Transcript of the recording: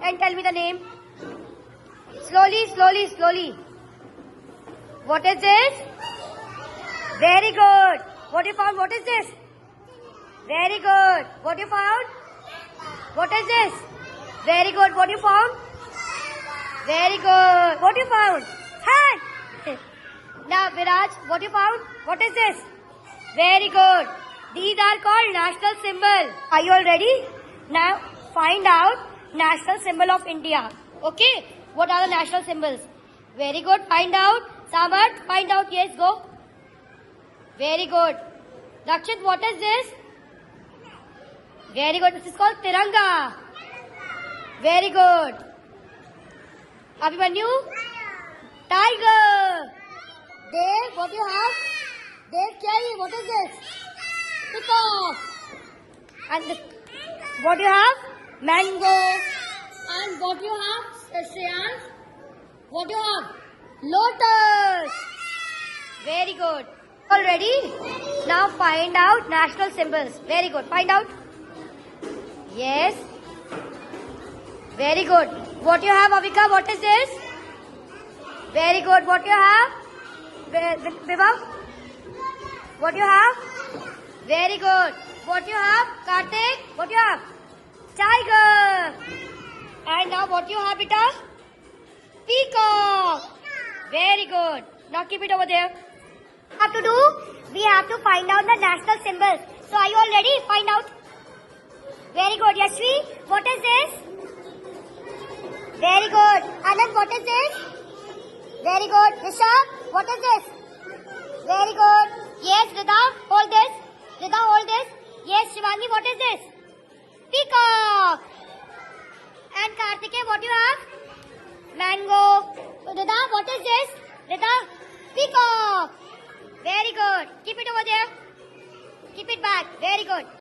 and tell me the name. Slowly, slowly, slowly. What is this? Very good. What you found? What is this? Very good. What you found? What is this? Very good. What you found? Very good. What you found? Hand. Now, Viraj, what you found? What is this? Very good. These are called national symbol. Are you all ready? Now, find out national symbol of India. Okay? What are the national symbols? Very good. Find out. Samarth, find out. Yes, go. Very good. Rakshit, what is this? Very good. This is called Tiranga. Very good. Abhimanyu? Tiger. Dev, what do you have? Dev, Kerry, what is this? Peacock. And this, what do you have? Mango. And what do you have? Shreyans? What do you have? Lotus. Very good. All ready? Now find out national symbols. Very good. Find out. Yes. Very good. What you have, Avika? What is this? Very good. What you have? Vibhav? What you have? Very good. What you have? Kartik? What you have? Tiger. And now what you have, Beta? Peacock. Very good. Now keep it over there. What to do? We have to find out the national symbols. So are you all ready? Find out. Very good. Yashvi, what is this? Very good. Anand, what is this? Very good. Nisha, what is this? Very good. Yes, Rida, hold this. Rida, hold this. Yes, Shivangi, what is this? Peacock. And Kartike, what do you have? Mango. Rida, what is this? Rida, peacock. Very good. Keep it over there. Keep it back. Very good.